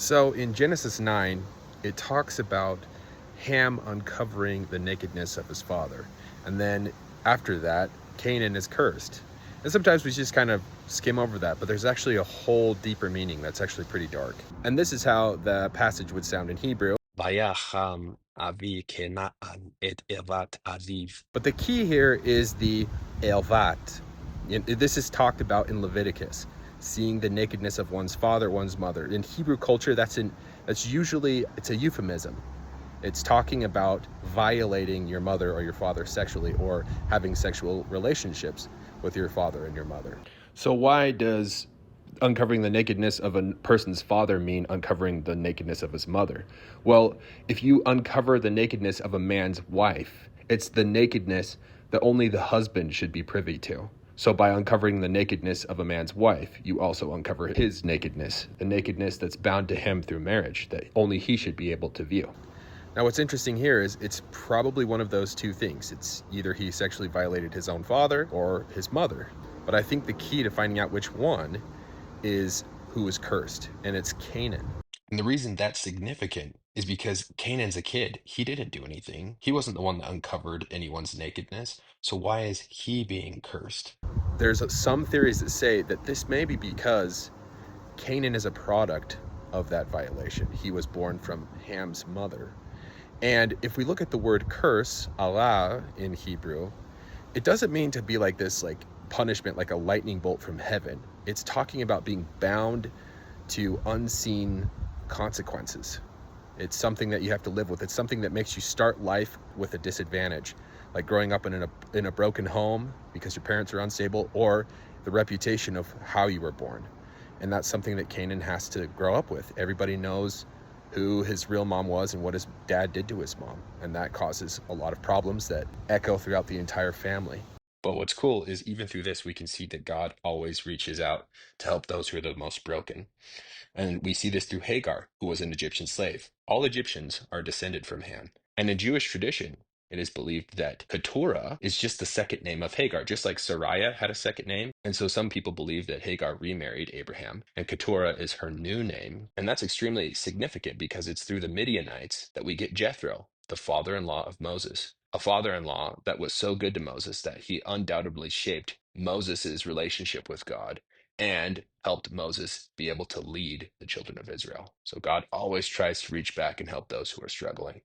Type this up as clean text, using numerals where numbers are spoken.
So in Genesis 9, it talks about Ham uncovering the nakedness of his father. And then after that, Canaan is cursed. And sometimes we just kind of skim over that, but there's actually a whole deeper meaning that's actually pretty dark. And this is how the passage would sound in Hebrew. Vayacham avi Kenaan et evat aviv. But the key here is the elvat. This is talked about in Leviticus, seeing the nakedness of one's father, one's mother. In Hebrew culture, that's usually it's a euphemism. It's talking about violating your mother or your father sexually, or having sexual relationships with your father and your mother. So why does uncovering the nakedness of a person's father mean uncovering the nakedness of his mother? Well, if you uncover the nakedness of a man's wife, it's the nakedness that only the husband should be privy to. So by uncovering the nakedness of a man's wife, you also uncover his nakedness, the nakedness that's bound to him through marriage that only he should be able to view. Now, what's interesting here is it's probably one of those two things. It's either he sexually violated his own father or his mother. But I think the key to finding out which one is who was cursed, and it's Canaan. And the reason that's significant is because Canaan's a kid. He didn't do anything. He wasn't the one that uncovered anyone's nakedness. So why is he being cursed? There's some theories that say that this may be because Canaan is a product of that violation. He was born from Ham's mother. And if we look at the word curse, Allah in Hebrew, it doesn't mean to be like this, like punishment, like a lightning bolt from heaven. It's talking about being bound to unseen consequences. It's something that you have to live with. It's something that makes you start life with a disadvantage, like growing up in a broken home because your parents are unstable, or the reputation of how you were born. And that's something that Canaan has to grow up with. Everybody knows who his real mom was and what his dad did to his mom, and that causes a lot of problems that echo throughout the entire family. But what's cool is even through this, we can see that God always reaches out to help those who are the most broken. And we see this through Hagar, who was an Egyptian slave. All Egyptians are descended from Ham. And in Jewish tradition, it is believed that Keturah is just the second name of Hagar, just like Sariah had a second name. And so some people believe that Hagar remarried Abraham, and Keturah is her new name. And that's extremely significant because it's through the Midianites that we get Jethro, the father-in-law of Moses. A father-in-law that was so good to Moses that he undoubtedly shaped Moses's relationship with God and helped Moses be able to lead the children of Israel. So God always tries to reach back and help those who are struggling.